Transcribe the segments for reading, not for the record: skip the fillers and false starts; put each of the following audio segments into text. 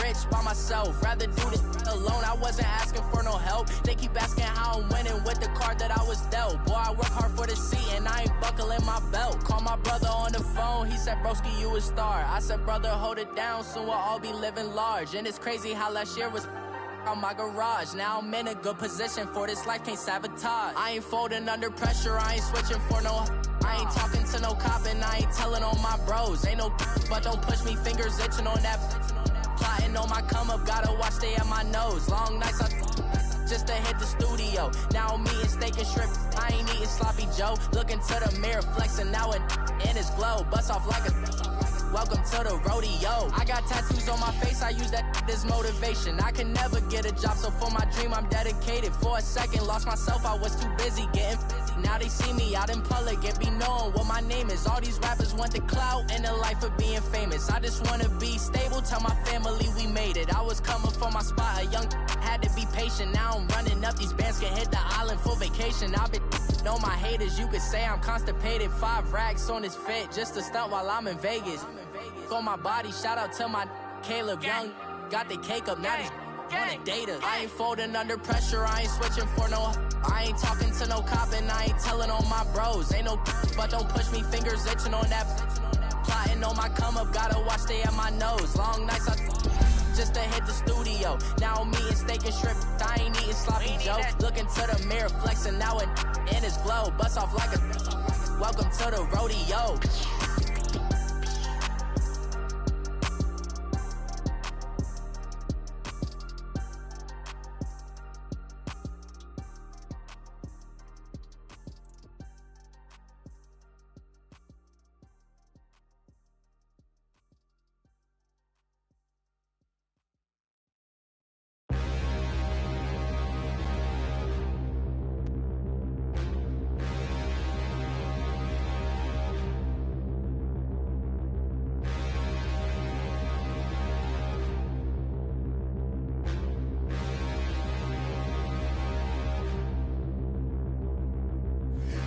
rich by myself. Rather do this alone. I wasn't asking for no help. They keep asking how I'm winning with the card that I was dealt. Boy, I work hard for the seat and I ain't buckling my belt. Call my brother on the phone. He said, broski, you a star. I said, brother, hold it down. Soon we'll all be living large. And it's crazy how last year was on my garage. Now I'm in a good position for this life, can't sabotage. I ain't folding under pressure, I ain't switching for no. I ain't talking to no cop and I ain't telling on my bros. Ain't no but don't push me, fingers itching on that. Plotting on my come up, gotta watch stay at my nose. Long nights just to hit the studio. Now I'm eating steak and shrimp, I ain't eating sloppy Joe. Looking to the mirror, flexing now and in his glow. Bust off like a welcome to the rodeo. I got tattoos on my face, I use that as motivation. I can never get a job, so for my dream I'm dedicated. For a second, lost myself, I was too busy getting busy. Now they see me out in public and be knowing what my name is. All these rappers want the clout and the life of being famous. I just wanna be stable, tell my family we made it. I was coming for my spot, a young had to be patient. Now I'm running up, these bands can hit the island for vacation. I've been know my haters, you could say I'm constipated. 5 racks on his fit, just to stunt while I'm in Vegas. On my body, shout out to my Caleb Young. Got the cake up, now these wanna date us. I ain't folding under pressure, I ain't switching for no. I ain't talking to no cop and I ain't telling on my bros. Ain't no but don't push me, fingers itching on that. Plotting on my come up, gotta watch stay at my nose. Long nights just to hit the studio. Now I'm eating steak and shrimp, I ain't eating sloppy Joe. Looking to the mirror, flexing now and in his glow. Bust off like a welcome to the rodeo.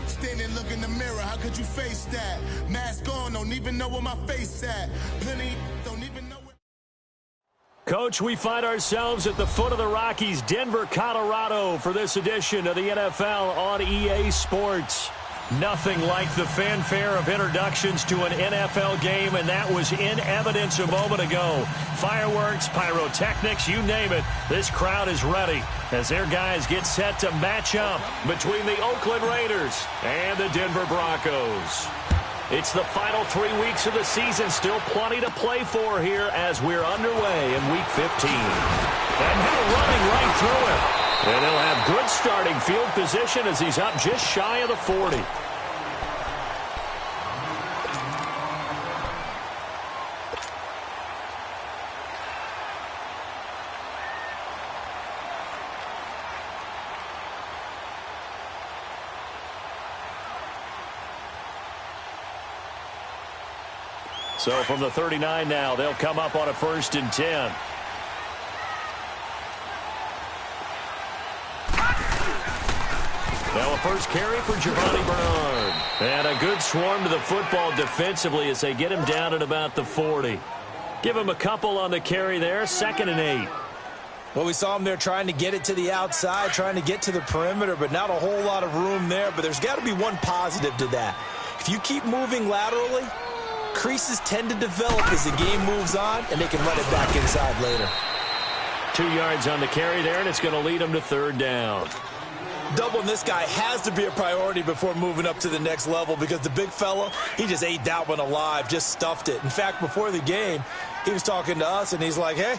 Standing, look in the mirror, how could you face that? Mask on, don't even know where my face at. Plenty, don't even know where. Coach, we find ourselves at the foot of the Rockies, Denver, Colorado, for this edition of the NFL on EA Sports. Nothing like the fanfare of introductions to an NFL game, and that was in evidence a moment ago. Fireworks, pyrotechnics, you name it. This crowd is ready as their guys get set to match up between the Oakland Raiders and the Denver Broncos. It's the final 3 weeks of the season. Still plenty to play for here as we're underway in Week 15. And now running right through it. And he'll have good starting field position as he's up just shy of the 40. So from the 39 now, they'll come up on a 1st and 10. Now a first carry for Giovanni Bernard. And a good swarm to the football defensively as they get him down at about the 40. Give him a couple on the carry there, 2nd and 8. Well, we saw him there trying to get it to the outside, trying to get to the perimeter, but not a whole lot of room there. But there's got to be one positive to that. If you keep moving laterally, creases tend to develop as the game moves on, and they can run it back inside later. 2 yards on the carry there, and it's going to lead them to 3rd down. Doubling this guy has to be a priority before moving up to the next level because the big fella, he just ate that one alive, just stuffed it. In fact, before the game, he was talking to us, and he's like, hey,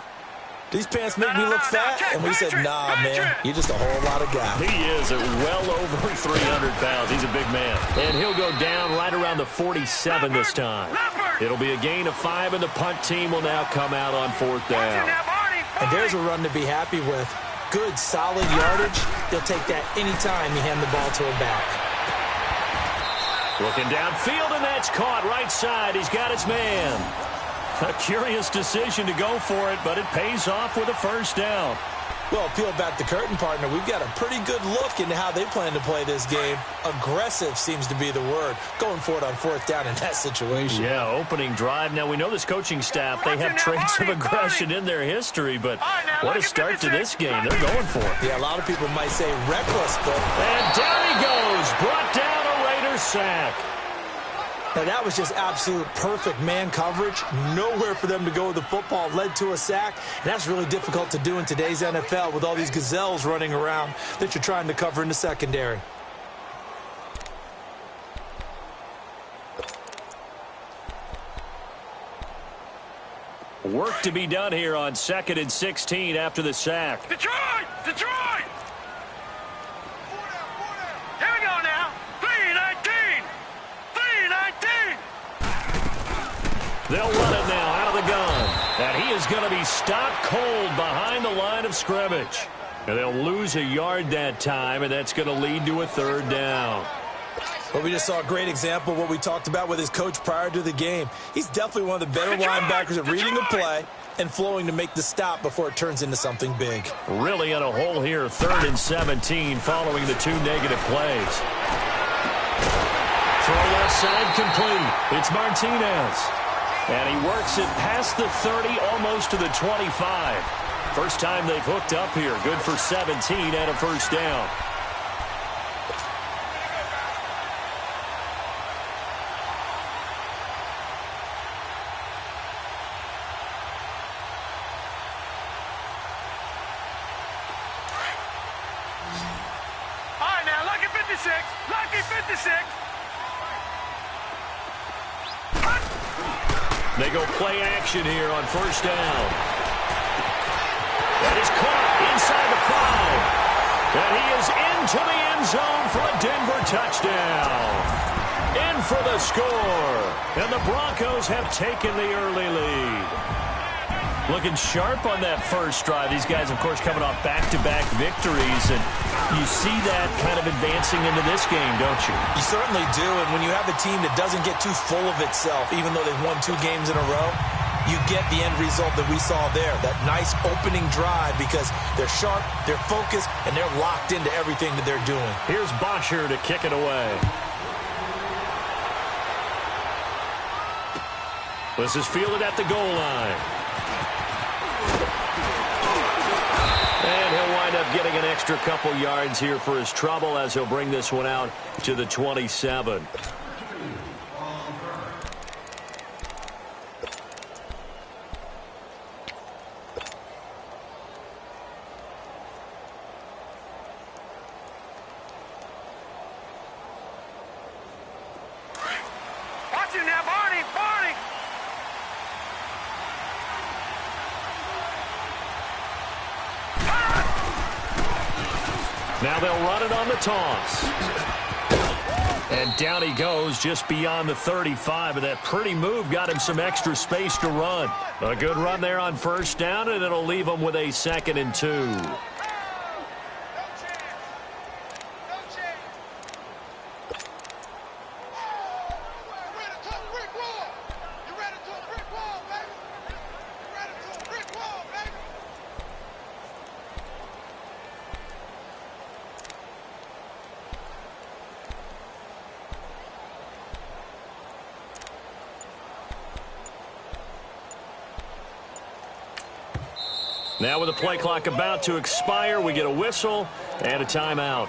these pants make me look fat? And we said, nah, man, you're just a whole lot of guy. He is at well over 300 pounds. He's a big man. And he'll go down right around the 47 this time. It'll be a gain of 5, and the punt team will now come out on 4th down. And there's a run to be happy with. Good, solid yardage. He'll take that anytime you hand the ball to him back. Looking downfield, and that's caught right side. He's got his man. A curious decision to go for it, but it pays off with a 1st down. Well, peel back the curtain, partner. We've got a pretty good look into how they plan to play this game. Aggressive seems to be the word. Going for it on 4th down in that situation. Yeah, opening drive. Now, we know this coaching staff, they have traits of aggression in their history, but what a start to this game. They're going for it. Yeah, a lot of people might say reckless, but... And down he goes. Brought down a Raiders sack. Now, that was just absolute perfect man coverage. Nowhere for them to go with the football. Led to a sack. And that's really difficult to do in today's NFL with all these gazelles running around that you're trying to cover in the secondary. Work to be done here on 2nd and 16 after the sack. Detroit! Detroit! Here we go now. 3-19! 3-19! They'll run it now out of the gun. And he is going to be stopped cold behind the line of scrimmage. And they'll lose a yard that time, and that's going to lead to a 3rd down. Well, we just saw a great example of what we talked about with his coach prior to the game. He's definitely one of the better linebackers at reading the play and flowing to make the stop before it turns into something big. Really in a hole here, 3rd and 17 following the 2 negative plays. Throw left side complete. It's Martinez. And he works it past the 30, almost to the 25. First time they've hooked up here. Good for 17 and a 1st down. All right, now, lucky 56. Lucky 56. They go play action here on 1st down. That is caught inside the 5. And he is into the end zone for a Denver touchdown. In for the score. And the Broncos have taken the early lead. Looking sharp on that first drive. These guys, of course, coming off back-to-back victories. And you see that kind of advancing into this game, don't you? You certainly do. And when you have a team that doesn't get too full of itself, even though they've won 2 games in a row, you get the end result that we saw there. That nice opening drive because they're sharp, they're focused, and they're locked into everything that they're doing. Here's Bosher to kick it away. This is fielded at the goal line. And he'll wind up getting an extra couple yards here for his trouble as he'll bring this one out to the 27. Watch him now, Barney! Barney! Now they'll run it on the toss. And down he goes just beyond the 35. And that pretty move got him some extra space to run. A good run there on 1st down, and it'll leave him with a 2nd and 2. Now with the play clock about to expire, we get a whistle and a timeout.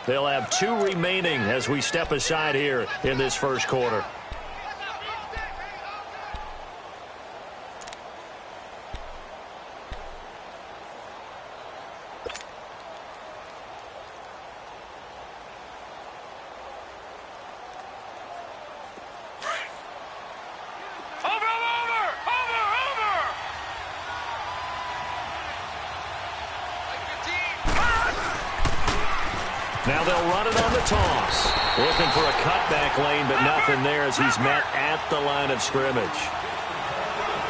They'll have 2 remaining as we step aside here in this 1st quarter. Now they'll run it on the toss. Looking for a cutback lane, but nothing there as he's met at the line of scrimmage.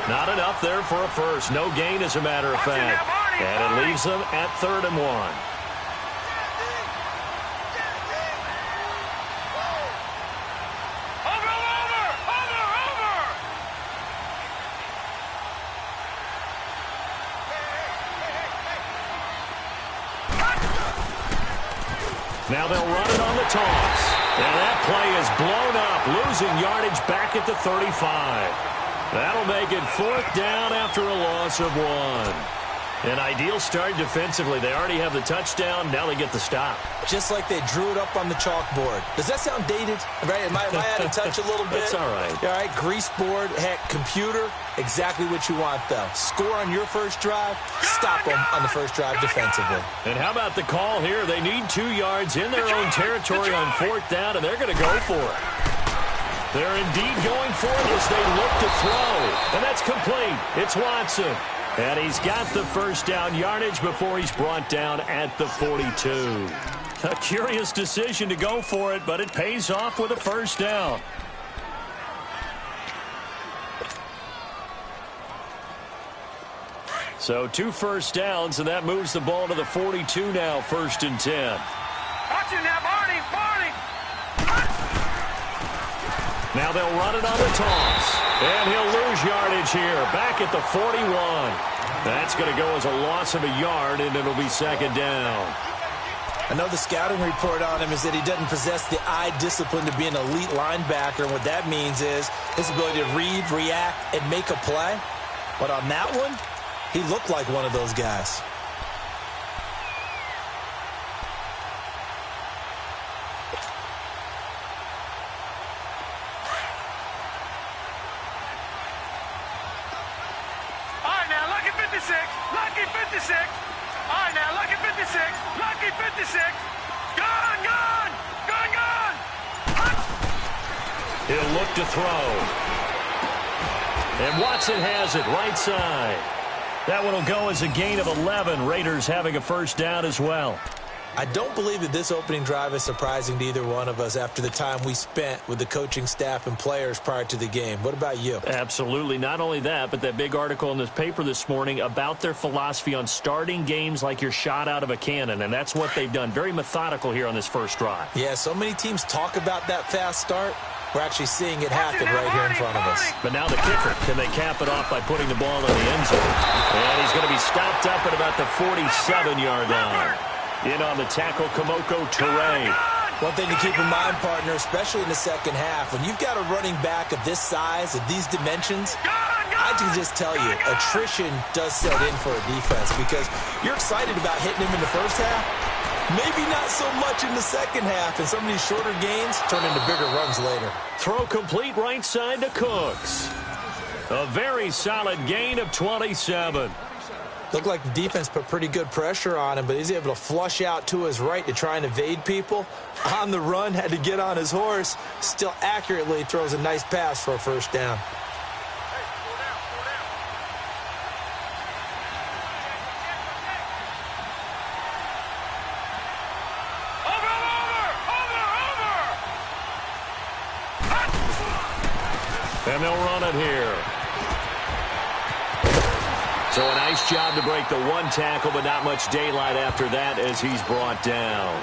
Not enough there for a first. No gain, as a matter of fact. And it leaves them at 3rd and 1. Now they'll run it on the toss. And that play is blown up, losing yardage back at the 35. That'll make it 4th down after a loss of 1. An ideal start defensively. They already have the touchdown. Now they get the stop. Just like they drew it up on the chalkboard. Does that sound dated? Right? Am I out of touch a little bit? That's all right. All right, grease board, heck, computer, exactly what you want, though. Score on your first drive, stop them on the first drive defensively. And how about the call here? They need 2 yards in their own territory on 4th down, and they're going to go for it. They're indeed going for it as they look to throw. And that's complete. It's Watson. And he's got the first down yardage before he's brought down at the 42. A curious decision to go for it, but it pays off with a first down. So 2 first downs, and that moves the ball to the 42 now, 1st and 10. Watch it now, Barney, Barney. Now they'll run it on the toss. And he'll lose yardage here, back at the 41. That's going to go as a loss of a yard, and it'll be 2nd down. I know the scouting report on him is that he doesn't possess the eye discipline to be an elite linebacker, and what that means is his ability to read, react, and make a play. But on that one, he looked like one of those guys. Lucky 56. All right, now, lucky 56. Lucky 56. Gone, gone. Gone, gone. He'll look to throw. And Watson has it right side. That one will go as a gain of 11. Raiders having a first down as well. I don't believe that this opening drive is surprising to either one of us after the time we spent with the coaching staff and players prior to the game. What about you? Absolutely. Not only that, but that big article in this paper this morning about their philosophy on starting games like you're shot out of a cannon, and that's what they've done. Very methodical here on this first drive. Yeah, so many teams talk about that fast start. We're actually seeing it happen right here in front of us. But now the kicker, can they cap it off by putting the ball in the end zone? And he's going to be stopped up at about the 47-yard line. In on the tackle, Kamoko Toure. One thing to keep in mind, partner, especially in the second half, when you've got a running back of this size, of these dimensions, I can just tell you, attrition does set in for a defense because you're excited about hitting him in the first half. Maybe not so much in the second half, and some of these shorter gains turn into bigger runs later. Throw complete right side to Cooks. A very solid gain of 27. Looked like the defense put pretty good pressure on him, but he's able to flush out to his right to try and evade people. On the run, had to get on his horse. Still accurately throws a nice pass for a first down. And they'll run it here. So a nice job to break the one tackle, but not much daylight after that as he's brought down.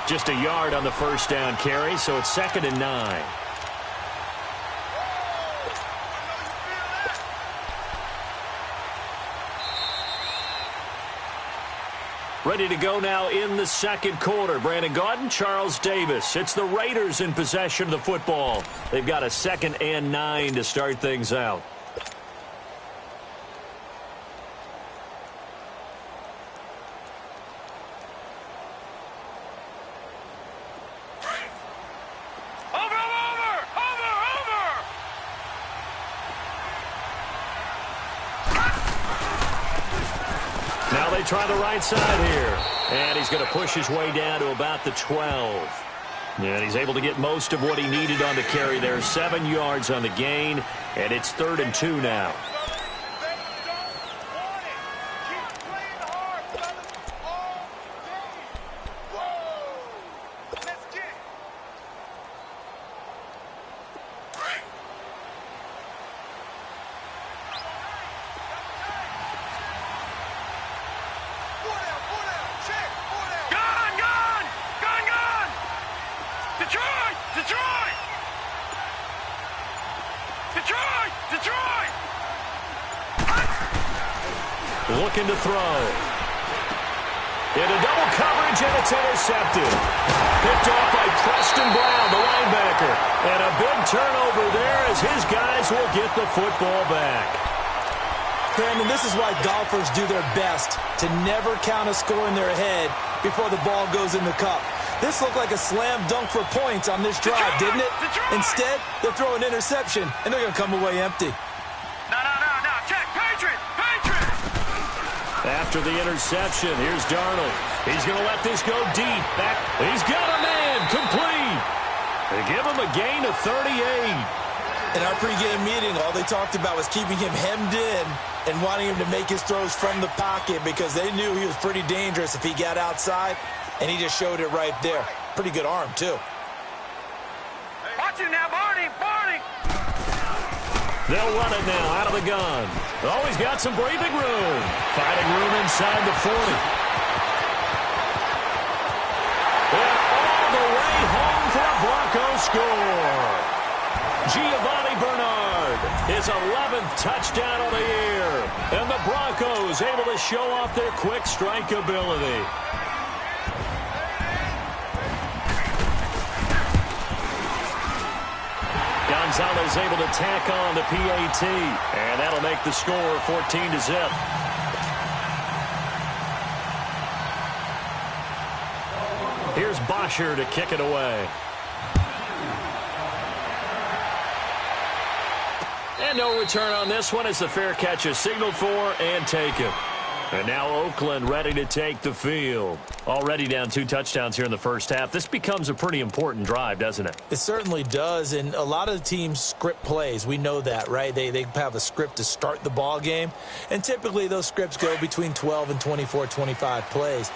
Just a yard on the first down carry, so it's 2nd and 9. Ready to go now in the second quarter. Brandon Gaudin, Charles Davis. It's the Raiders in possession of the football. They've got a 2nd and 9 to start things out. Try the right side here. And he's going to push his way down to about the 12. And he's able to get most of what he needed on the carry there. 7 yards on the gain. And it's 3rd and 2 now. Looking to throw. Into double coverage, and it's intercepted. Picked off by Preston Brown, the linebacker. And a big turnover there as his guys will get the football back. Brandon, this is why golfers do their best to never count a score in their head before the ball goes in the cup. This looked like a slam dunk for points on this drive, didn't it? Instead, they'll throw an interception, and they're going to come away empty. No. Check. Patriot. After the interception, here's Darnold. He's going to let this go deep. Back. He's got a man. Complete. They give him a gain of 38. In our pregame meeting, all they talked about was keeping him hemmed in and wanting him to make his throws from the pocket because they knew he was pretty dangerous if he got outside, and he just showed it right there. Pretty good arm, too. Watch him now, Barney. They'll run it now out of the gun. Oh, he's got some breathing room. Fighting room inside the 40. And all the way home for a Broncos score. Giovanni Bernard, his 11th touchdown of the year. And the Broncos able to show off their quick strike ability. Gonzalez able to tack on the PAT. And that'll make the score 14-0. Here's Bosher to kick it away. And no return on this one as the fair catch is signaled for and taken. And now Oakland ready to take the field. Already down 2 touchdowns here in the first half. This becomes a pretty important drive, doesn't it? It certainly does, and a lot of the teams script plays. We know that, right? They have a script to start the ball game, and typically those scripts go between 12 and 24, 25 plays.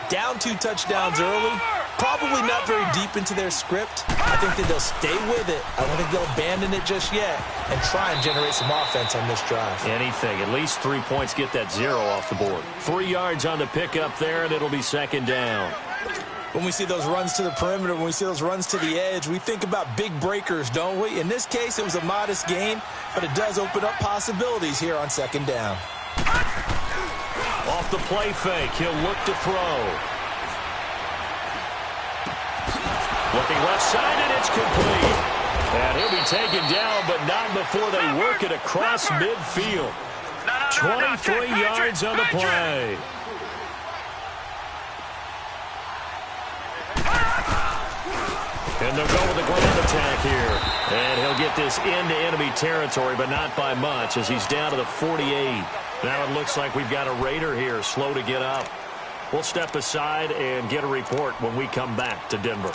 Down 2 touchdowns early, probably not very deep into their script. I think that they'll stay with it. I don't think they'll abandon it just yet and try and generate some offense on this drive. Anything. At least 3 points, get that 0 off the board. 3 yards on the pickup there, and it'll be second down. When we see those runs to the perimeter, when we see those runs to the edge, we think about big breakers, don't we? In this case, it was a modest gain, but it does open up possibilities here on second down. Off the play fake, he'll look to throw. Looking left side, and it's complete. And he'll be taken down, but not before they work it across midfield. 23 yards on the play. And they'll go with the ground attack here. And he'll get this into enemy territory, but not by much as he's down to the 48. Now it looks like we've got a Raider here, slow to get up. We'll step aside and get a report when we come back to Denver.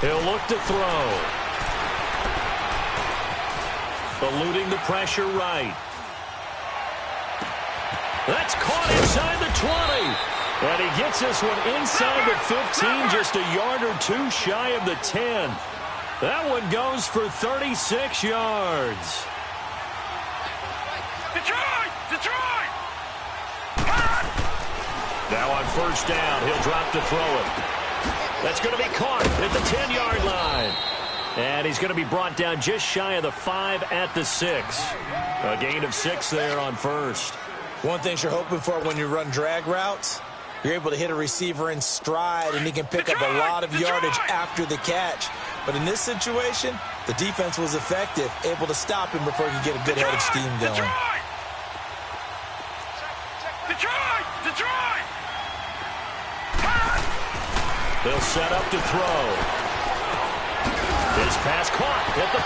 He'll look to throw. Eluding the pressure right. That's caught inside the 20. And he gets this one inside the 15, just a yard or 2 shy of the 10. That one goes for 36 yards. Detroit! Now on first down, he'll drop to throw it. That's going to be caught at the 10-yard line. And he's going to be brought down just shy of the 5 at the 6. A gain of 6 there on first. One thing you're hoping for when you run drag routes, you're able to hit a receiver in stride, and he can pick up a lot of yardage after the catch. But in this situation, the defense was effective, able to stop him before he could get a good head of steam going. Detroit! They'll set up to throw. His pass caught at the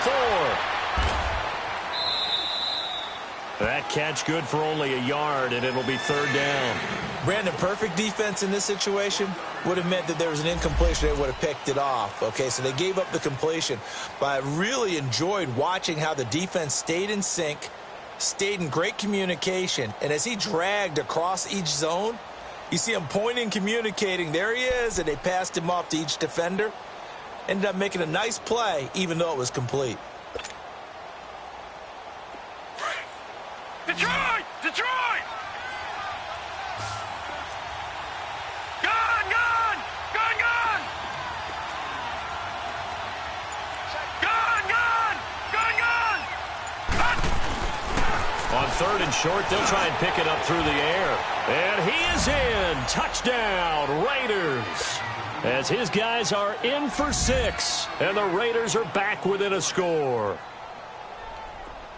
4. That catch good for only a yard, and it'll be third down. Brandon, perfect defense in this situation would have meant that there was an incompletion. They would have picked it off. Okay, so they gave up the completion. But I really enjoyed watching how the defense stayed in sync, stayed in great communication, and as he dragged across each zone, you see him pointing, communicating. There he is, and they passed him off to each defender. Ended up making a nice play, even though it was complete. Detroit! Detroit! Gone! Gone! Gone! Gone! Gone! Gone! Gone! Gone! On third and short, they'll try and pick it up through the air. And he is in. Touchdown, Raiders. As his guys are in for 6. And the Raiders are back within a score.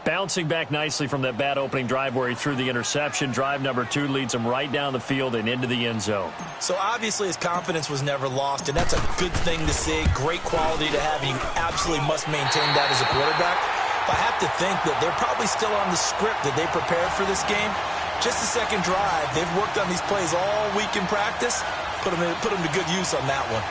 Bouncing back nicely from that bad opening drive where he threw the interception. Drive number 2 leads him right down the field and into the end zone. So obviously his confidence was never lost, and that's a good thing to see. Great quality to have, and you absolutely must maintain that as a quarterback. I have to think that they're probably still on the script that they prepared for this game. Just the second drive. They've worked on these plays all week in practice. Put them to good use on that one.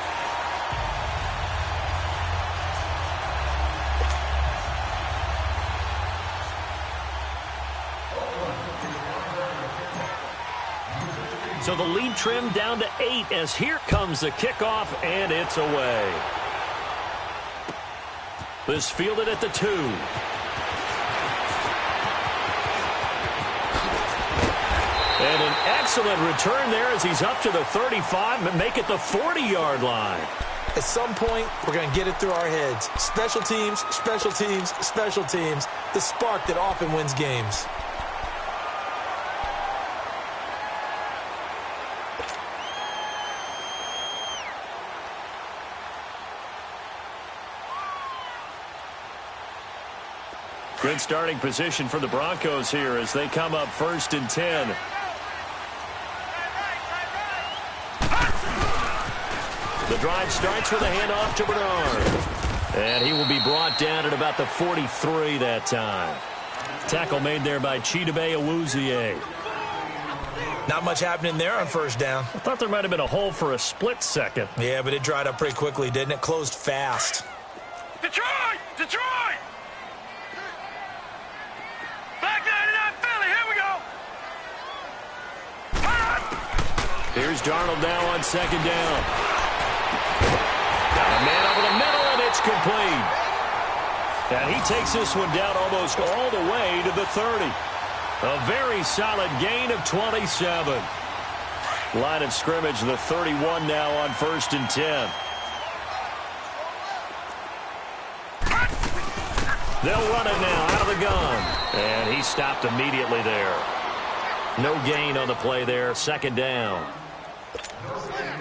So the lead trimmed down to 8 as here comes the kickoff, and it's away. This fielded at the 2. And an excellent return there as he's up to the 35 and make it the 40-yard line. At some point, we're going to get it through our heads. Special teams, special teams, special teams. The spark that often wins games. Good starting position for the Broncos here as they come up 1st and 10. The drive starts with a handoff to Bernard. And he will be brought down at about the 43 that time. Tackle made there by Chidobe Awuzie. Not much happening there on first down. I thought there might have been a hole for a split second. Yeah, but it dried up pretty quickly, didn't it? Closed fast. Detroit! Detroit! Back 99 Philly, here we go! Here's Darnold now on 2nd down. Got a man over the middle, and it's complete. And he takes this one down almost all the way to the 30. A very solid gain of 27. Line of scrimmage, the 31 now on 1st and 10. They'll run it now out of the gun. And he stopped immediately there. No gain on the play there. 2nd down.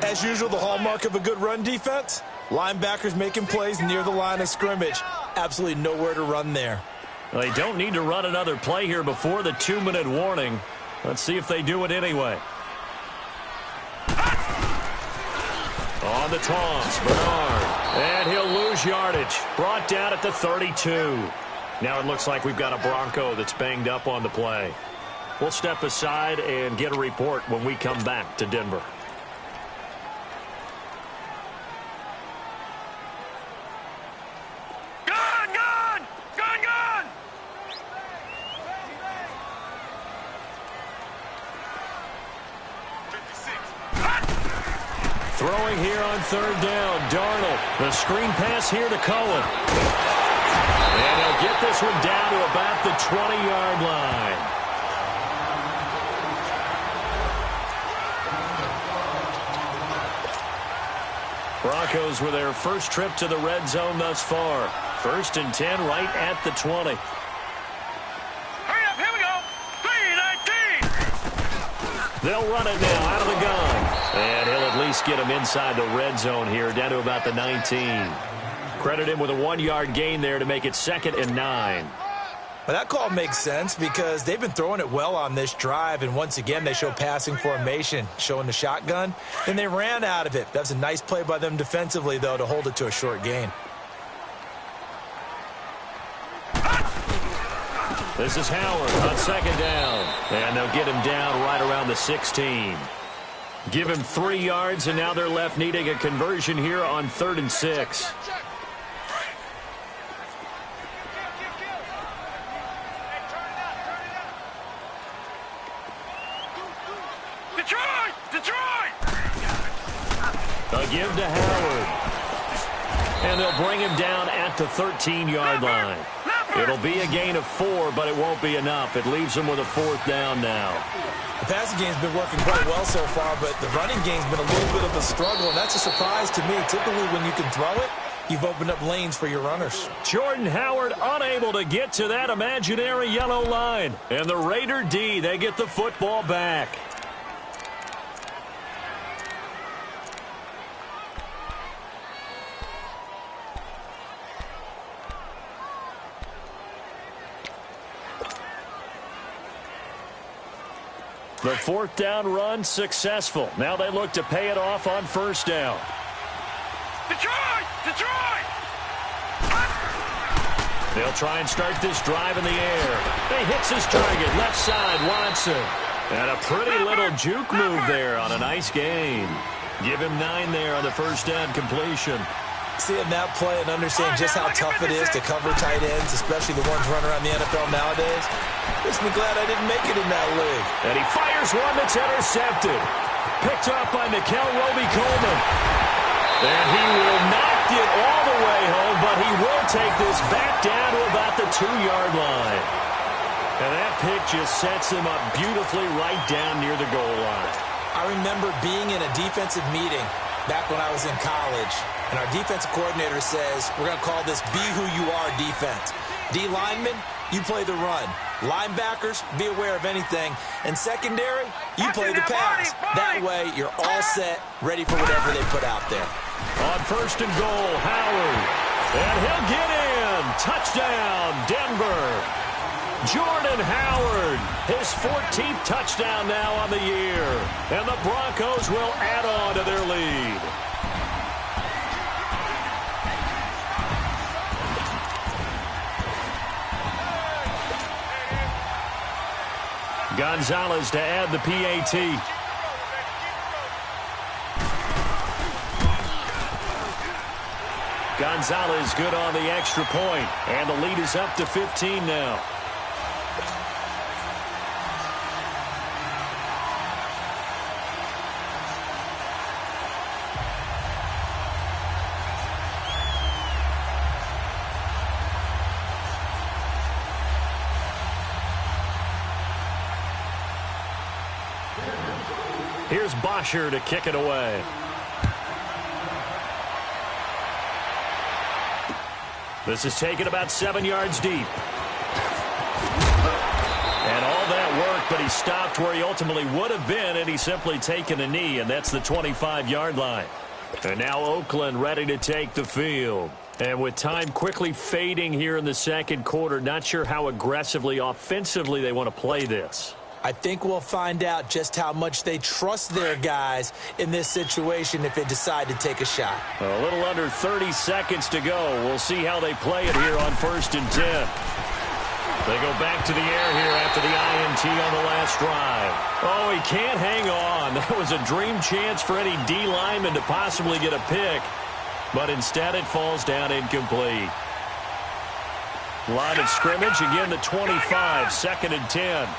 As usual, the hallmark of a good run defense, linebackers making plays near the line of scrimmage. Absolutely nowhere to run there. Well, they don't need to run another play here before the 2-minute warning. Let's see if they do it anyway. On the toss, Bernard. And he'll lose yardage. Brought down at the 32. Now it looks like we've got a Bronco that's banged up on the play. We'll step aside and get a report when we come back to Denver. Gone! Gone! Gone! Gone! Throwing here on 3rd down, Darnold. The screen pass here to Cohen. And he'll get this one down to about the 20-yard line. Broncos with their first trip to the red zone thus far. 1st and 10 right at the 20. Hurry up, here we go! 3-19! They'll run it now out of the gun. And he'll at least get him inside the red zone here, down to about the 19. Credit him with a 1-yard gain there to make it 2nd and 9. But that call makes sense because they've been throwing it well on this drive, and once again they show passing formation, showing the shotgun, and they ran out of it. That's a nice play by them defensively, though, to hold it to a short gain. This is Howard on 2nd down, and they'll get him down right around the 16. Give him 3 yards, and now they're left needing a conversion here on 3rd and 6. Detroit! Detroit! A give to Howard. And they'll bring him down at the 13-yard line. It'll be a gain of 4, but it won't be enough. It leaves them with a 4th down now. The passing game's been working quite well so far, but the running game's been a little bit of a struggle, and that's a surprise to me. Typically, when you can throw it, you've opened up lanes for your runners. Jordan Howard unable to get to that imaginary yellow line. And the Raider D, they get the football back. The 4th down run successful. Now they look to pay it off on 1st down. Detroit! Detroit! They'll try and start this drive in the air. He hits his target, left side, Watson. And a pretty little juke move there on a nice gain. Give him 9 there on the 1st down completion. Seeing that play and understand just how tough it is to cover tight ends, especially the ones running around the NFL nowadays, makes me glad I didn't make it in that league. And he fires one that's intercepted. Picked up by Mikel Roby-Coleman. And he will not get all the way home, but he will take this back down to about the 2-yard line. And that pick just sets him up beautifully right down near the goal line. I remember being in a defensive meeting back when I was in college, and our defensive coordinator says, we're going to call this Be Who You Are defense. D linemen, you play the run. Linebackers, be aware of anything. And secondary, you play the pass. That way, you're all set, ready for whatever they put out there. On 1st and goal, Howard. And he'll get in. Touchdown, Denver. Jordan Howard, his 14th touchdown now on the year. And the Broncos will add on to their lead. Gonzalez to add the PAT. Gonzalez good on the extra point, and the lead is up to 15 now. Here's Bosher to kick it away. This is taken about 7 yards deep. And all that work, but he stopped where he ultimately would have been, and he's simply taken a knee, and that's the 25-yard line. And now Oakland ready to take the field. And with time quickly fading here in the second quarter, not sure how aggressively, offensively they want to play this. I think we'll find out just how much they trust their guys in this situation if they decide to take a shot. A little under 30 seconds to go. We'll see how they play it here on 1st and 10. They go back to the air here after the INT on the last drive. Oh, he can't hang on. That was a dream chance for any D lineman to possibly get a pick. But instead it falls down incomplete. Line of scrimmage, again the 25, 2nd and 10.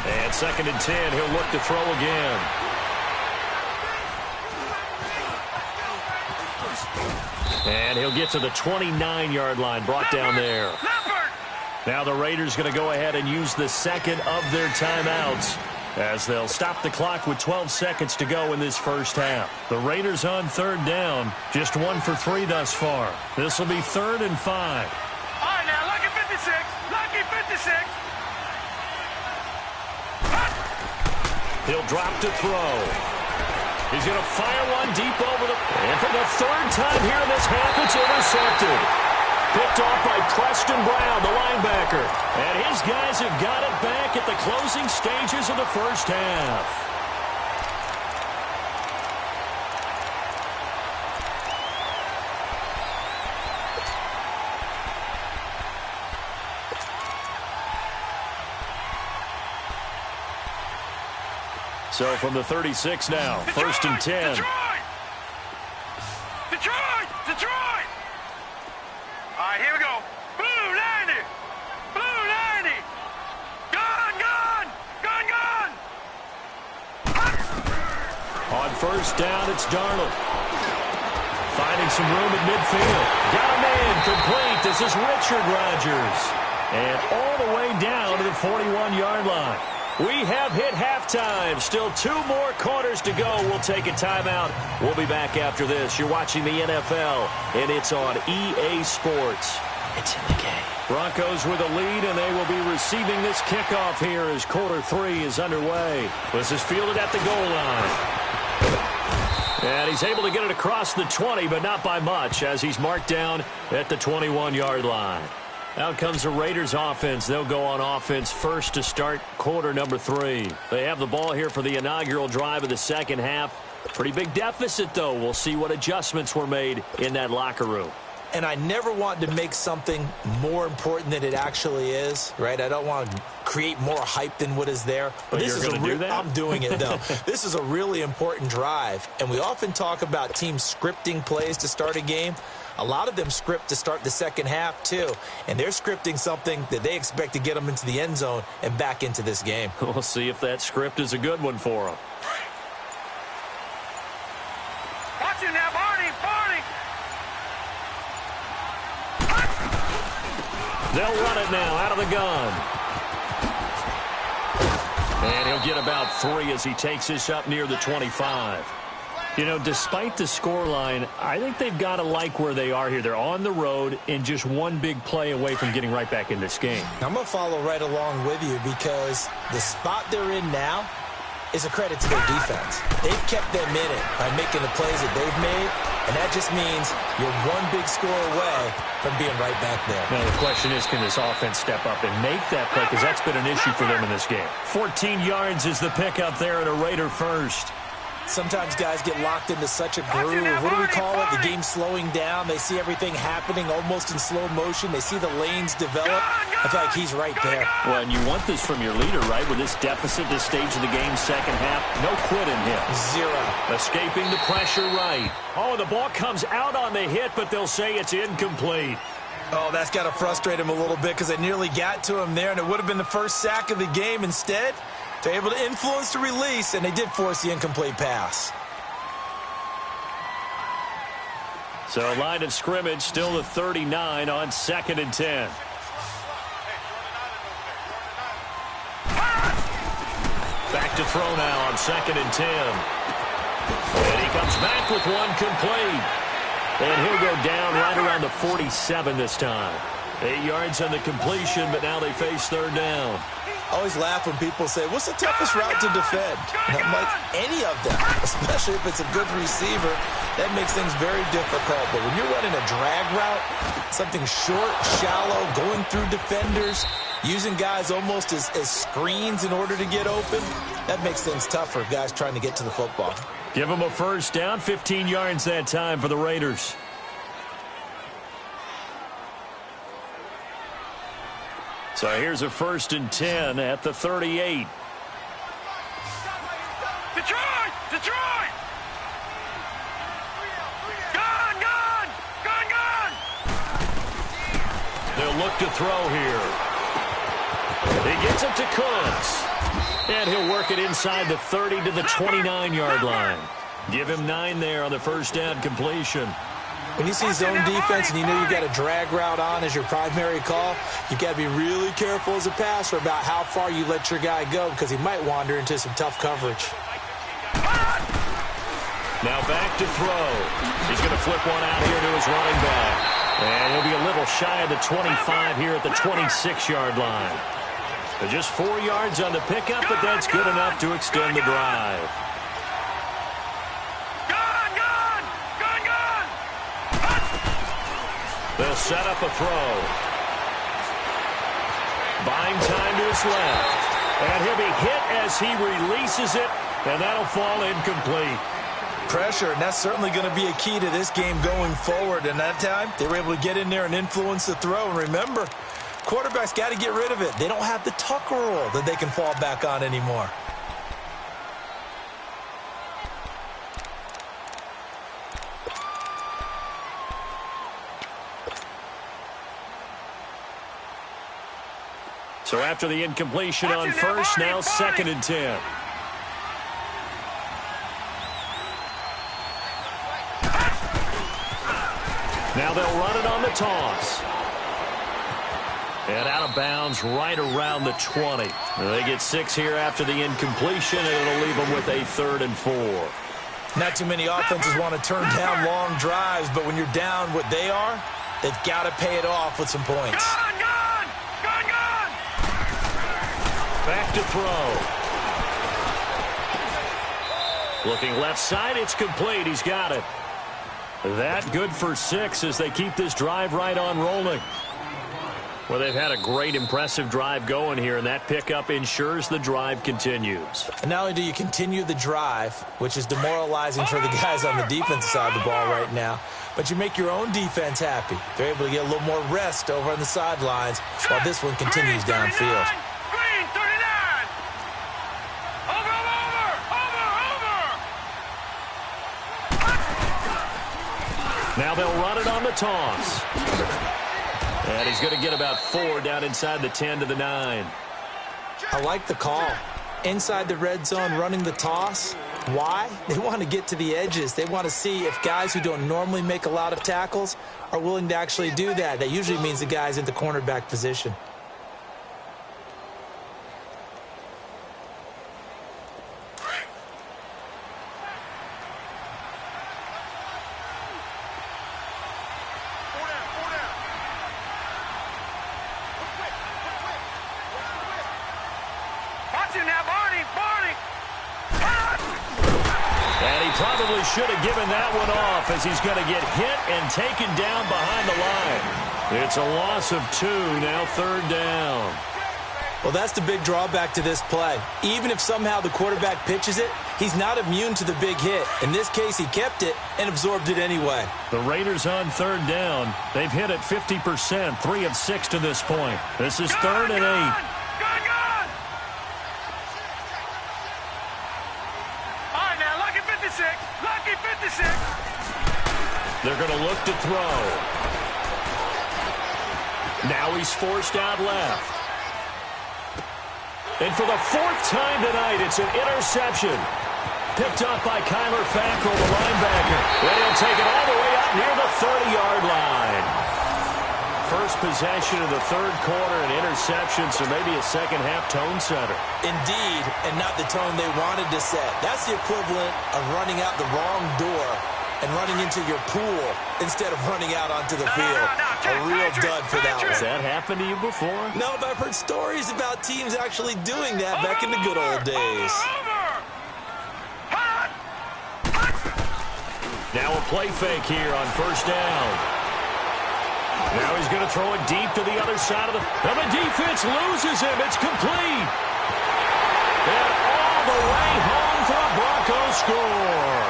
And 2nd and 10, he'll look to throw again. And he'll get to the 29-yard line, brought down there. Now the Raiders going to go ahead and use the second of their timeouts as they'll stop the clock with 12 seconds to go in this first half. The Raiders on 3rd down, just 1 for 3 thus far. This will be 3rd and 5. All right, now, lucky 56. Lucky 56. He'll drop to throw. He's going to fire one deep over the... And for the 3rd time here in this half, it's intercepted. Picked off by Preston Brown, the linebacker. And his guys have got it back at the closing stages of the first half. So from the 36 now, 1st and 10. Detroit! Detroit! All right, here we go. Blue 90! Blue 90! Gun, gun! first down, it's Darnold. Finding some room at midfield. Got him in, complete. This is Richard Rodgers. And all the way down to the 41-yard line. We have hit halftime. Still 2 more quarters to go. We'll take a timeout. We'll be back after this. You're watching the NFL, and it's on EA Sports. It's in the game. Broncos with a lead, and they will be receiving this kickoff here as quarter 3 is underway. This is fielded at the goal line. And he's able to get it across the 20, but not by much, as he's marked down at the 21-yard line. Out comes the Raiders offense. They'll go on offense first to start quarter number 3. They have the ball here for the inaugural drive of the second half. Pretty big deficit, though. We'll see what adjustments were made in that locker room. And I never want to make something more important than it actually is, right? I don't want to create more hype than what is there. But this is do that? I'm doing it, though. This is a really important drive. And we often talk about teams scripting plays to start a game. A lot of them script to start the second half, too. And they're scripting something that they expect to get them into the end zone and back into this game. We'll see if that script is a good one for them. Watch it now, Barney! They'll run it now out of the gun. And he'll get about 3 as he takes this up near the 25. You know, despite the scoreline, I think they've got to like where they are here. They're on the road and just one big play away from getting right back in this game. I'm going to follow right along with you because the spot they're in now is a credit to their defense. They've kept them in it by making the plays that they've made, and that just means you're one big score away from being right back there. Now, the question is, can this offense step up and make that play? Because that's been an issue for them in this game. 14 yards is the pickup there at a Raider first. Sometimes guys get locked into such a groove. What do we call it? The game's slowing down. They see everything happening almost in slow motion. They see the lanes develop. I feel like he's right there. Well, and you want this from your leader, right? With this deficit, this stage of the game, second half, no quit in him. 0. Escaping the pressure right. Oh, the ball comes out on the hit, but they'll say it's incomplete. Oh, that's got to frustrate him a little bit because they nearly got to him there, and it would have been the first sack of the game. Instead, they're able to influence the release, and they did force the incomplete pass. So a line of scrimmage, still the 39 on 2nd and 10. Back to throw now on 2nd and 10. And he comes back with one complete. And he'll go down right around the 47 this time. 8 yards on the completion, but now they face 3rd down. I always laugh when people say, what's the toughest route to defend? And I'm like, any of them, especially if it's a good receiver. That makes things very difficult. But when you're running a drag route, something short, shallow, going through defenders, using guys almost as screens in order to get open, that makes things tough for guys trying to get to the football. Give them a first down, 15 yards that time for the Raiders. So here's a 1st and 10 at the 38. Detroit! Detroit! Gone! Gone! Gone! Gone! They'll look to throw here. He gets it to Cooks. And he'll work it inside the 30 to the 29-yard line. Give him 9 there on the first down completion. When you see zone defense and you know you got a drag route on as your primary call, you got to be really careful as a passer about how far you let your guy go because he might wander into some tough coverage. Now back to throw. He's going to flip one out here to his running back. And he'll be a little shy of the 25 here at the 26-yard line. So just 4 yards on the pickup, but that's good enough to extend the drive. They'll set up a throw. Buying time to his left. And he'll be hit as he releases it, and that'll fall incomplete. Pressure, and that's certainly going to be a key to this game going forward. And that time, they were able to get in there and influence the throw. And remember, quarterbacks got to get rid of it. They don't have the Tucker rule that they can fall back on anymore. So after the incompletion on first, now 2nd and 10. Now they'll run it on the toss. And out of bounds right around the 20. They get 6 here after the incompletion, and it'll leave them with a 3rd and 4. Not too many offenses want to turn down long drives, but when you're down what they are, they've got to pay it off with some points. Gone! Back to throw. Looking left side, it's complete. He's got it. That good for 6 as they keep this drive right on rolling. Well, they've had a great, impressive drive going here, and that pickup ensures the drive continues. And not only do you continue the drive, which is demoralizing for the guys on the defensive side of the ball right now, but you make your own defense happy. They're able to get a little more rest over on the sidelines while this one continues downfield. Green, 39! Over! Now they'll run it on the toss. And he's going to get about 4 down inside the 10 to the 9. I like the call. Inside the red zone, running the toss. Why? They want to get to the edges. They want to see if guys who don't normally make a lot of tackles are willing to actually do that. That usually means the guy's in the cornerback position. Probably should have given that one off as he's going to get hit and taken down behind the line. It's a loss of 2, now 3rd down. Well, that's the big drawback to this play. Even if somehow the quarterback pitches it, he's not immune to the big hit. In this case, he kept it and absorbed it anyway. The Raiders on 3rd down. They've hit it 50%, 3 of 6 to this point. This is 3rd and 8. Lucky 56. They're going to look to throw. Now he's forced out left. And for the 4th time tonight, it's an interception. Picked up by Kyler Fackrell, the linebacker. And he'll take it all the way up near the 30-yard line. First possession of the 3rd quarter, an interception, so maybe a second-half tone setter. Indeed, and not the tone they wanted to set. That's the equivalent of running out the wrong door and running into your pool instead of running out onto the field. A real dud for that one. Has that happened to you before? No, but I've heard stories about teams actually doing that back in the good old days. Now a play fake here on 1st down. Now he's going to throw it deep to the other side of the... And the defense loses him. It's complete. And all the way home for a Broncos score.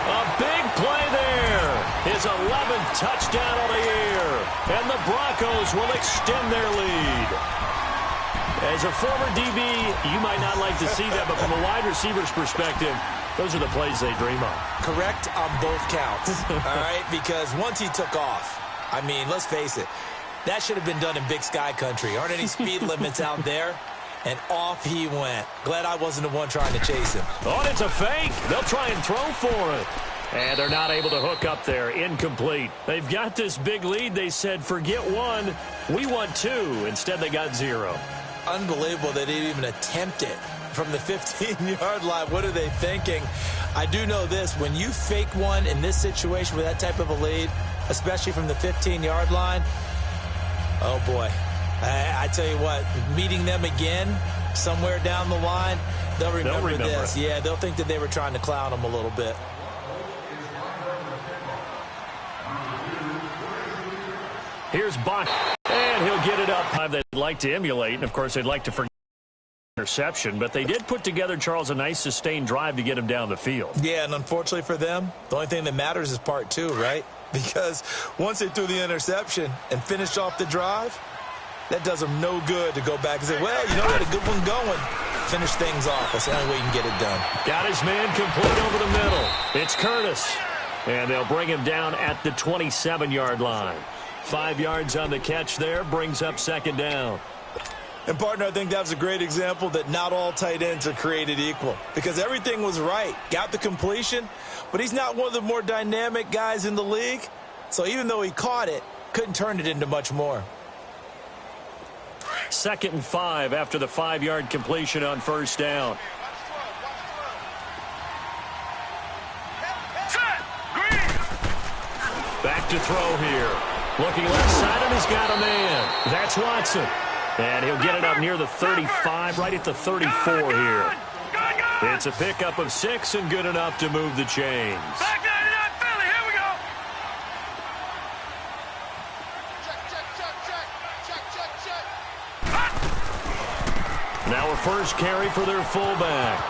A big play there. His 11th touchdown of the year. And the Broncos will extend their lead. As a former DB, you might not like to see that, but from a wide receiver's perspective, those are the plays they dream of. Correct on both counts. All right, because once he took off, I mean, let's face it, that should have been done in Big Sky country. Aren't any speed limits out there? And off he went. Glad I wasn't the one trying to chase him. Oh, and it's a fake. They'll try and throw for it. And they're not able to hook up there. Incomplete. They've got this big lead. They said, forget 1. We want 2. Instead, they got 0. Unbelievable they didn't even attempt it from the 15-yard line. What are they thinking? I do know this. When you fake one in this situation with that type of a lead, especially from the 15-yard line, oh, boy. I tell you what, meeting them again somewhere down the line, they'll remember this. Yeah, they'll think that they were trying to clown them a little bit. Here's Bach, and he'll get it up. They'd like to emulate, and, of course, they'd like to forget interception, but they did put together, Charles, a nice sustained drive to get him down the field. Yeah, and unfortunately for them, the only thing that matters is part 2, right? Because once they threw the interception and finished off the drive, that does them no good to go back and say, well, you know, we had a good one going. Finish things off. That's the only way you can get it done. Got his man complete over the middle. It's Curtis. And they'll bring him down at the 27-yard line. 5 yards on the catch there, brings up 2nd down. And, partner, I think that was a great example that not all tight ends are created equal. Because everything was right. Got the completion, but he's not one of the more dynamic guys in the league. So even though he caught it, couldn't turn it into much more. 2nd and 5 after the 5-yard completion on first down. Back to throw here. Looking left side, and he's got a man. That's Watson. And he'll get it up near the 35, right at the 34 here. It's a pickup of 6 and good enough to move the chains. Back 99 Philly, here we go. Check. Now a first carry for their fullback.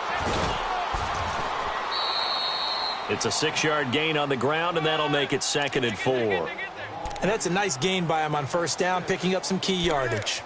It's a 6-yard gain on the ground, and that'll make it 2nd and 4. And that's a nice gain by him on first down, picking up some key yardage.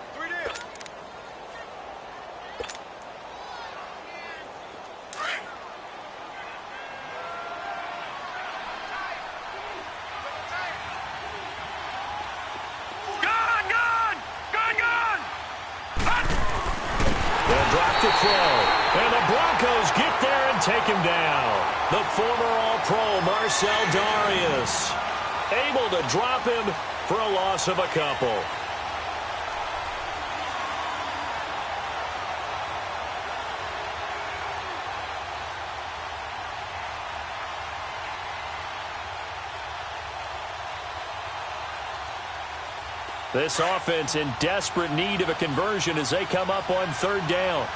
They'll drop the throw, and the Broncos get there and take him down. The former All-Pro Marcel Darius able to drop him for a loss of a couple. This offense in desperate need of a conversion as they come up on 3rd down.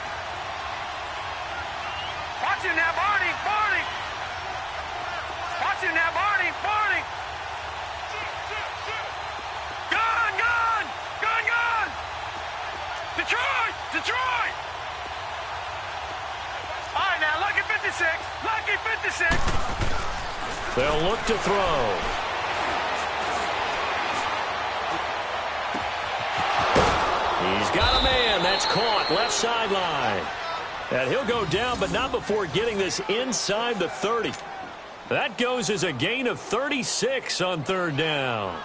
Watch it now, Barney, Barney. Watch it now, Barney, Barney. Gun, gun, gun, gun. Detroit, Detroit. All right, now, lucky 56, lucky 56. They'll look to throw. He's got a man. That's caught. Left sideline. And he'll go down, but not before getting this inside the 30. That goes as a gain of 36 on 3rd down.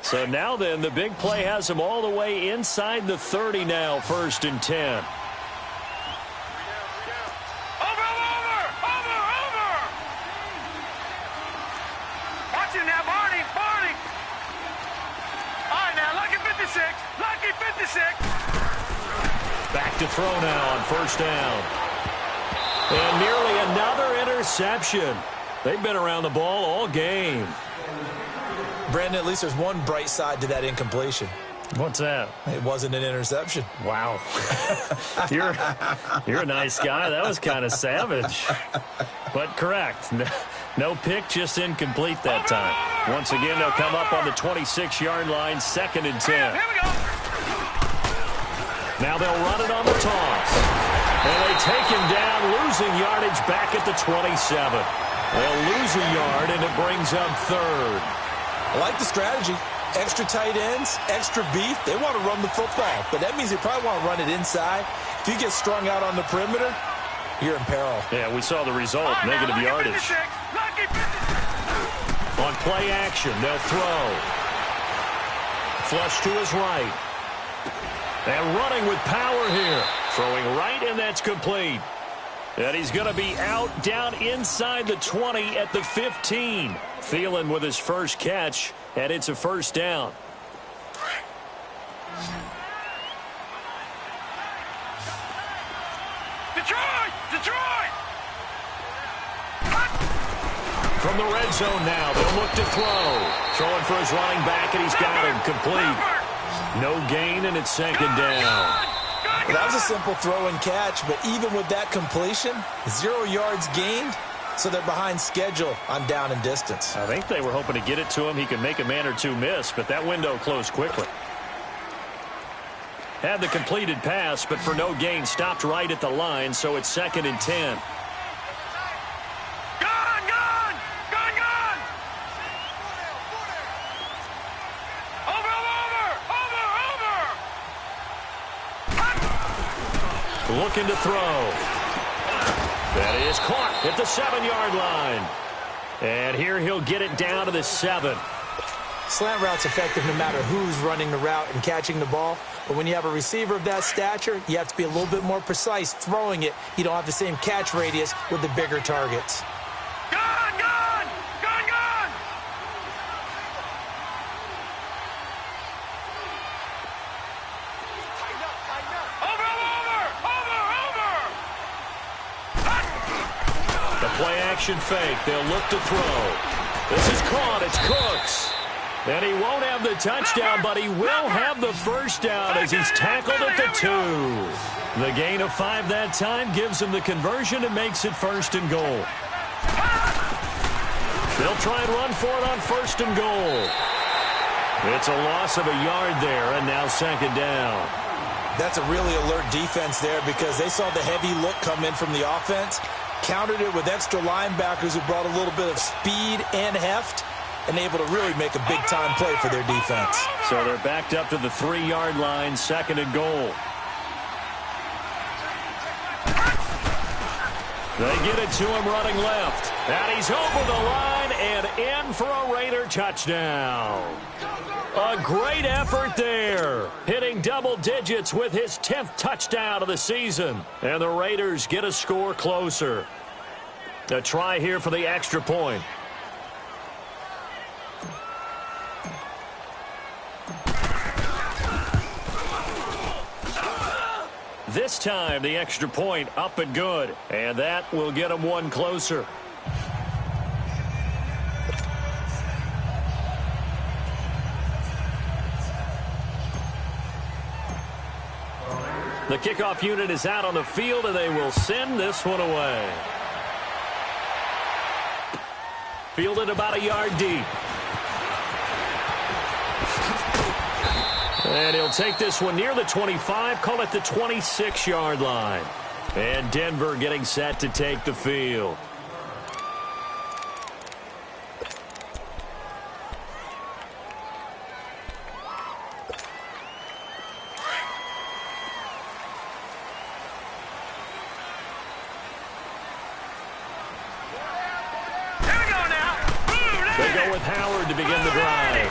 So now then, the big play has him all the way inside the 30 now, 1st and 10. Watch it now, Barney, Barney. All right, now, lucky 56, lucky 56. Back to throw now on 1st down. And nearly another interception. They've been around the ball all game. Brandon, at least there's one bright side to that incompletion. What's that? It wasn't an interception. Wow. You're a nice guy. That was kind of savage. But correct. No pick, just incomplete that time. Once again, they'll come up on the 26-yard line, 2nd and 10. Here we go. Now they'll run it on the toss. And they take him down, losing yardage back at the 27. They'll lose a yard, and it brings up 3rd. I like the strategy. Extra tight ends, extra beef. They want to run the football, but that means they probably want to run it inside. If you get strung out on the perimeter, you're in peril. Yeah, we saw the result, negative yardage. 56, lucky 56. On play action, they'll throw. Flush to his right. And running with power here. Throwing right, and that's complete. And he's going to be out down inside the 20 at the 15. Thielen with his first catch, and it's a 1st down. Detroit, Detroit. From the red zone now, they'll look to throw. Throwing for his running back, and he's got him complete. No gain, and it's 2nd down. Well, that was a simple throw and catch, but even with that completion, 0 yards gained, so they're behind schedule on down and distance. I think they were hoping to get it to him. He could make a man or two miss, but that window closed quickly. Had the completed pass, but for no gain, stopped right at the line, so it's 2nd and 10. Gun, gun, gun, gun. Over, over, over, over. Looking to throw. That is caught at the 7-yard line. And here he'll get it down to the 7. Slant route's effective no matter who's running the route and catching the ball. But when you have a receiver of that stature, you have to be a little bit more precise throwing it. You don't have the same catch radius with the bigger targets. Gun, gun, play-action fake. They'll look to throw. This is caught. It's Cooks. And he won't have the touchdown, but he will have the first down as he's tackled at the 2. The gain of 5 that time gives him the conversion and makes it 1st and goal. They'll try and run for it on 1st and goal. It's a loss of a yard there, and now 2nd down. That's a really alert defense there because they saw the heavy look come in from the offense, countered it with extra linebackers who brought a little bit of speed and heft, and able to really make a big-time play for their defense. So they're backed up to the 3-yard line, 2nd and goal. They get it to him running left. And he's over the line and in for a Raider touchdown. A great effort there. Hitting double digits with his 10th touchdown of the season. And the Raiders get a score closer. A try here for the extra point. This time, the extra point up and good. And that will get them one closer. The kickoff unit is out on the field, and they will send this one away. Fielded about a yard deep. And he'll take this one near the 25, call it the 26-yard line. And Denver getting set to take the field. They go with Howard to begin the drive.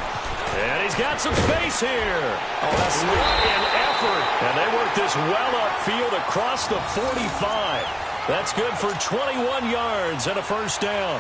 And he's got some space here. Oh, that's what an effort. And they work this well upfield across the 45. That's good for 21 yards and a first down.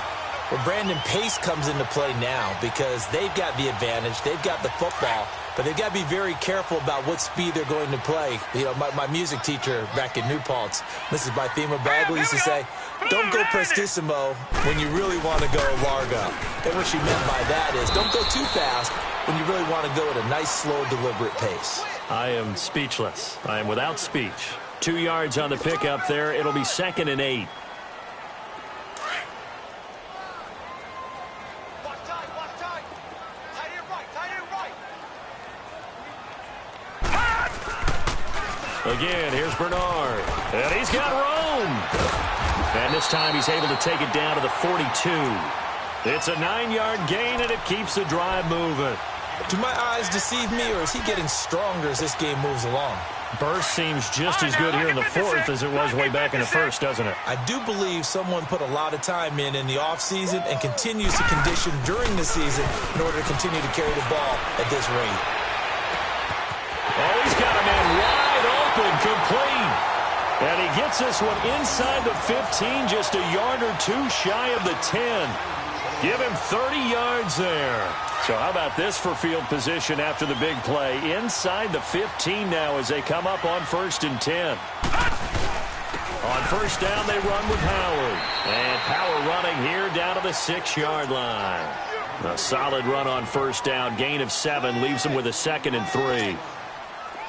Well, Brandon, pace comes into play now because they've got the advantage. They've got the football. But they've got to be very careful about what speed they're going to play. You know, my music teacher back in New Paltz, Mrs. Bythema Bagley, used to say, don't go prestissimo when you really want to go largo. And what she meant by that is don't go too fast when you really want to go at a nice, slow, deliberate pace. I am speechless. I am without speech. 2 yards on the pickup there. It'll be 2nd and 8. Again, here's Bernard. And he's got room. And this time he's able to take it down to the 42. It's a 9-yard gain, and it keeps the drive moving. Do my eyes deceive me, or is he getting stronger as this game moves along? Burst seems just as good here in the 4th as it was way back in the 1st, doesn't it? I do believe someone put a lot of time in the offseason and continues to condition during the season in order to continue to carry the ball at this rate. Oh, he's got a man wide open, complete. And he gets this one inside the 15, just a yard or two shy of the 10. Give him 30 yards there. So how about this for field position after the big play? Inside the 15 now as they come up on 1st and 10. On first down, they run with Howard. And Power running here down to the 6-yard line. A solid run on first down. Gain of 7 leaves them with a 2nd and 3.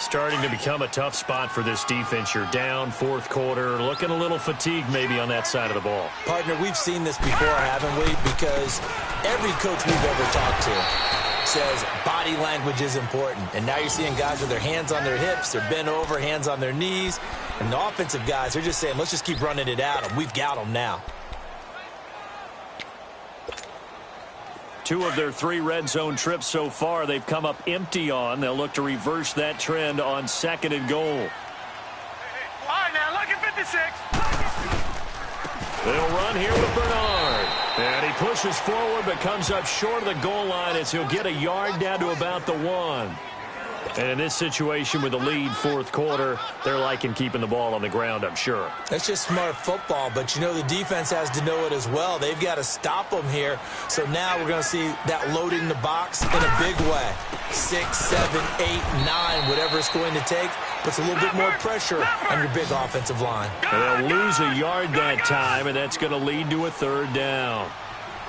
Starting to become a tough spot for this defense. You're down 4th quarter, looking a little fatigued maybe on that side of the ball. Partner, we've seen this before, haven't we? Because every coach we've ever talked to says body language is important. And now you're seeing guys with their hands on their hips, they're bent over, hands on their knees. And the offensive guys, they're just saying, let's just keep running it at them. We've got them now. 2 of their 3 red zone trips so far, they've come up empty on. They'll look to reverse that trend on 2nd and goal. All right, now, look at 56. They'll run here with Bernard. And he pushes forward but comes up short of the goal line as he'll get a yard down to about the 1. And in this situation with the lead fourth quarter, they're liking keeping the ball on the ground, I'm sure. That's just smart football, but you know the defense has to know it as well. They've got to stop them here. So now we're going to see that loading the box in a big way. 6, 7, 8, 9, whatever it's going to take, puts a little bit more pressure on your big offensive line. They'll lose a yard that time, and that's going to lead to a third down.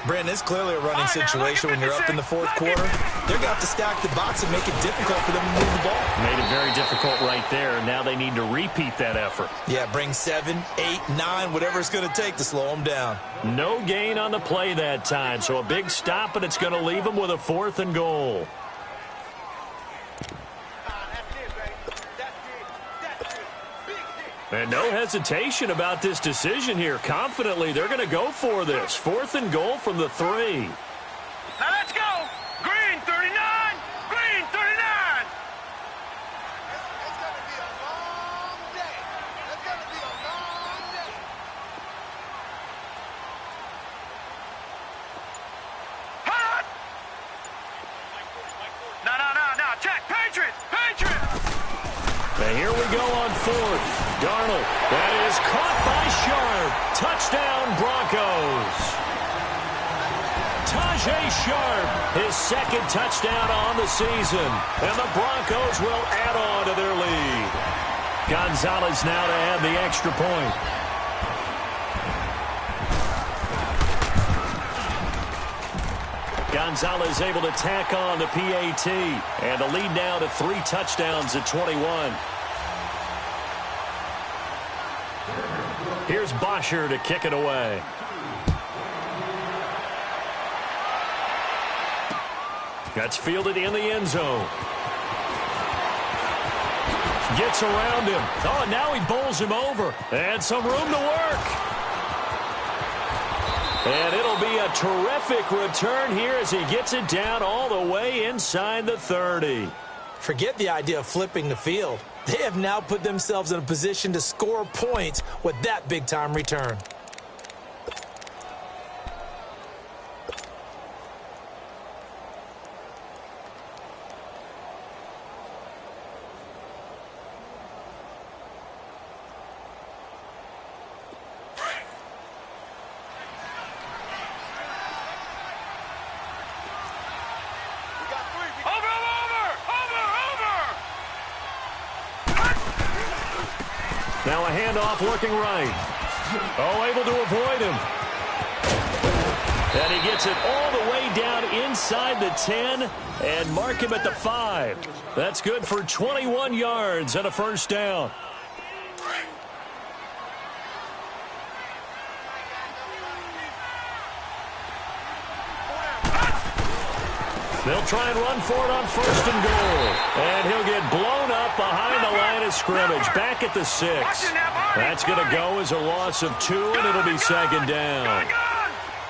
Brandon, it's clearly a running situation when you're up in the fourth quarter. They're going to have to stack the box and make it difficult for them to move the ball. Made it very difficult right there. Now they need to repeat that effort. Yeah, bring 7, 8, 9, whatever it's going to take to slow them down. No gain on the play that time, so a big stop, and it's going to leave them with a 4th and goal. And no hesitation about this decision here. Confidently, they're going to go for this. 4th and goal from the 3. Now let's go. Green 39. Green 39. It's going to be a long day. It's going to be a long day. Hot. No. Check. Patriots. And here we go on 4th. Darnold, that is caught by Sharp. Touchdown, Broncos. Tajay Sharp, his 2nd touchdown on the season. And the Broncos will add on to their lead. Gonzalez now to add the extra point. Gonzalez able to tack on the PAT. And the lead now to 3 touchdowns at 21. Here's Bosher to kick it away. That's fielded in the end zone. Gets around him. Oh, and now he bowls him over. And some room to work. And it'll be a terrific return here as he gets it down all the way inside the 30. Forget the idea of flipping the field. They have now put themselves in a position to score points with that big-time return. Now a handoff looking right. Oh, able to avoid him. And he gets it all the way down inside the 10 and mark him at the 5. That's good for 21 yards and a first down. They'll try and run for it on 1st and goal. And he'll get blown up behind the line of scrimmage. Back at the 6. That's going to go as a loss of 2, and it'll be 2nd down.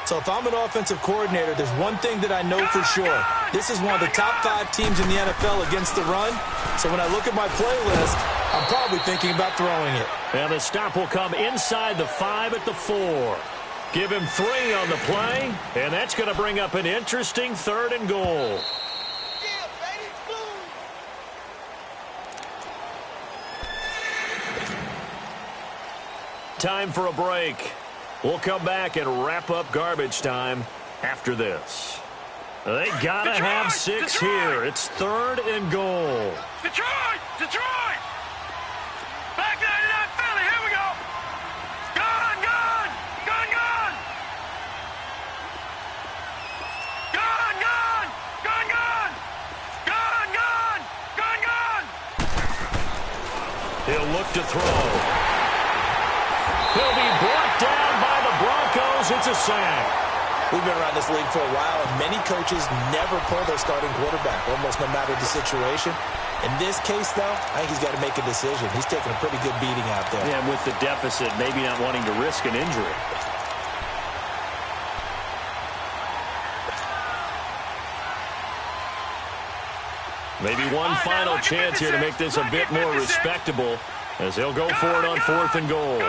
So if I'm an offensive coordinator, there's one thing that I know for sure. This is one of the top 5 teams in the NFL against the run. So when I look at my playlist, I'm probably thinking about throwing it. And the stop will come inside the 5 at the 4. Give him 3 on the play, and that's going to bring up an interesting 3rd and goal. Time for a break. We'll come back and wrap up garbage time after this. They got to have 6 here. It's 3rd and goal. Detroit! Back 99 Philly, here we go! Gun! Gun! He'll look to throw. He'll be brought down by the Broncos. It's a sack. We've been around this league for a while, and many coaches never pull their starting quarterback, almost no matter the situation. In this case, though, I think he's got to make a decision. He's taking a pretty good beating out there. Yeah, with the deficit, maybe not wanting to risk an injury. Maybe one final chance here to make this a bit more respectable as they'll go for it on 4th and goal.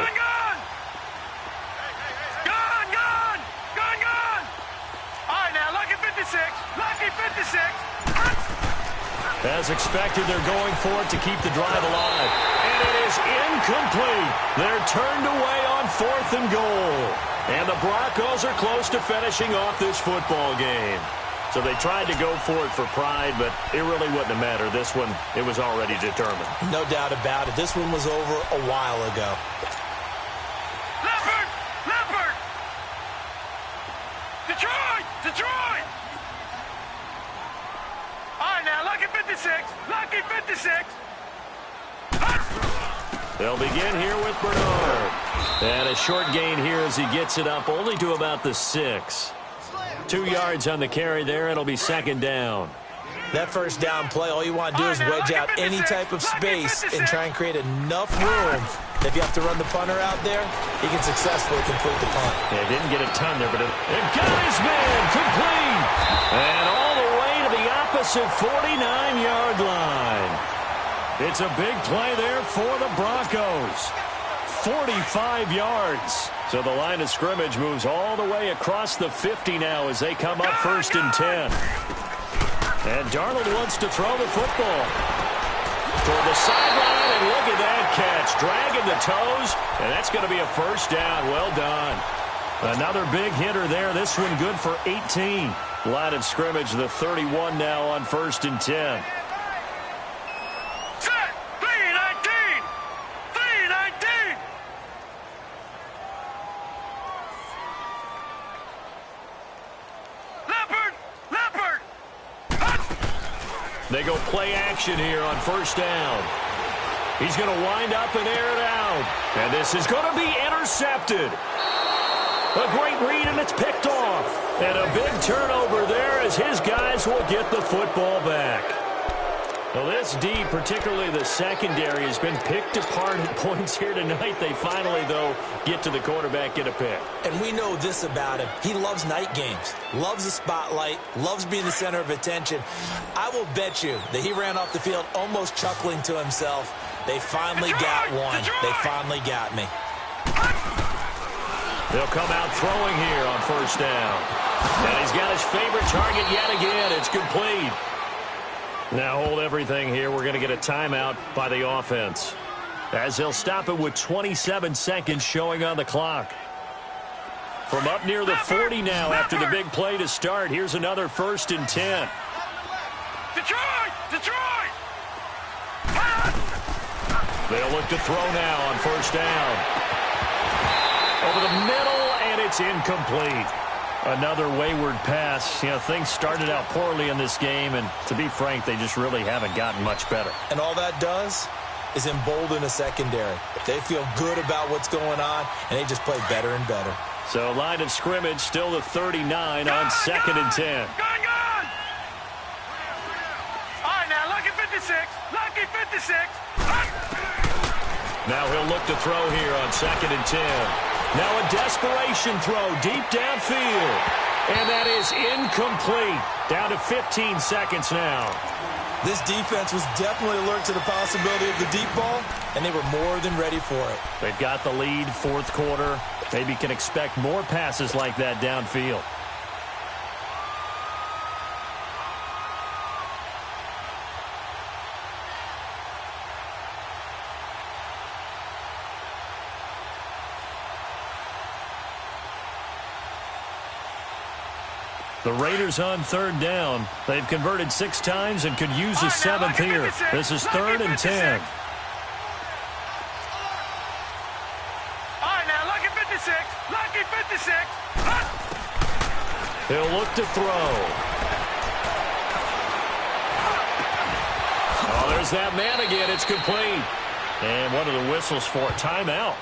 As As expected, they're going for it to keep the drive alive. And it is incomplete. They're turned away on 4th and goal. And the Broncos are close to finishing off this football game. So they tried to go for it for pride, but it really wouldn't have mattered. This one, it was already determined. No doubt about it. This one was over a while ago. Leopard! Leopard! Detroit! Detroit! All right, now, lucky 56. Lucky 56. They'll begin here with Bernard. And a short gain here as he gets it up only to about the 6. 2 yards on the carry there. It'll be 2nd down. That first down play, all you want to do is wedge out any type of space and try and create enough room that if you have to run the punter out there, he can successfully complete the punt. Yeah, didn't get a ton there, but it got his man complete. And all the way to the opposite 49-yard line. It's a big play there for the Broncos. 45 yards. So the line of scrimmage moves all the way across the 50 now as they come up 1st and 10. And Darnold wants to throw the football toward the sideline, and look at that catch. Dragging the toes, and that's going to be a 1st down. Well done. Another big hitter there. This one good for 18. Line of scrimmage, the 31 now on 1st and 10. They go play action here on 1st down. He's going to wind up and air it out. And this is going to be intercepted. A great read, and it's picked off. And a big turnover there as his guys will get the football back. Well, this D, particularly the secondary, has been picked apart at points here tonight. They finally, though, get to the quarterback, get a pick. And we know this about him. He loves night games, loves the spotlight, loves being the center of attention. I will bet you that he ran off the field almost chuckling to himself. They finally got one. They finally got me. They'll come out throwing here on 1st down. And he's got his favorite target yet again. It's complete. Now hold everything here. We're going to get a timeout by the offense, as they'll stop it with 27 seconds showing on the clock. From up near the 40 now after the big play to start. Here's another 1st and 10. Detroit! Detroit! They'll look to throw now on 1st down. Over the middle, and it's incomplete. Another wayward pass. You know, things started out poorly in this game, and to be frank, they just really haven't gotten much better. And all that does is embolden the secondary. They feel good about what's going on, and they just play better and better. So line of scrimmage still the 39 on 2nd and 10. Gone! All right, now, lucky 56. Lucky 56. Now he'll look to throw here on 2nd and 10. Now a desperation throw deep downfield. And that is incomplete. Down to 15 seconds now. This defense was definitely alert to the possibility of the deep ball, and they were more than ready for it. They've got the lead, 4th quarter. Maybe can expect more passes like that downfield. The Raiders on 3rd down. They've converted 6 times and could use a 7th here. This is 3rd and 10. All right, now, lucky 56. Lucky 56. He'll look to throw. Oh, there's that man again. It's complete. And one of the whistles for timeout.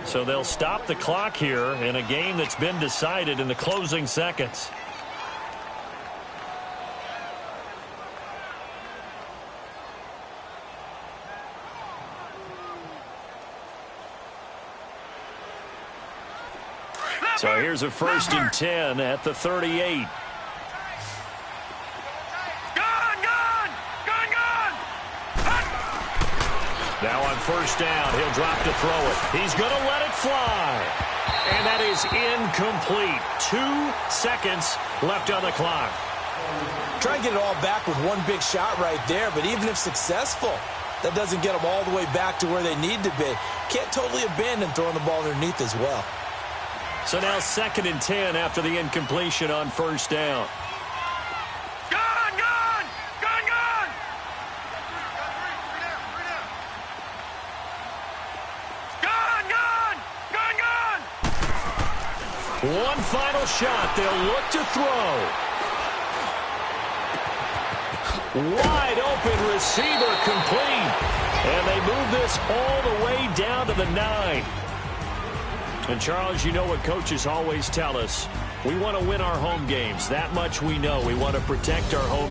So they'll stop the clock here in a game that's been decided in the closing seconds. So here's a 1st and 10 at the 38. Now on 1st down, he'll drop to throw it. He's going to let it fly. And that is incomplete. 2 seconds left on the clock. Try and get it all back with one big shot right there, but even if successful, that doesn't get them all the way back to where they need to be. Can't totally abandon throwing the ball underneath as well. So now 2nd and 10 after the incompletion on 1st down. Gone, gone, gone, gone. Gone, gone, gone, gone. One final shot. They'll look to throw. Wide open receiver complete. And they move this all the way down to the 9. And, Charles, you know what coaches always tell us. We want to win our home games. That much we know. We want to protect our home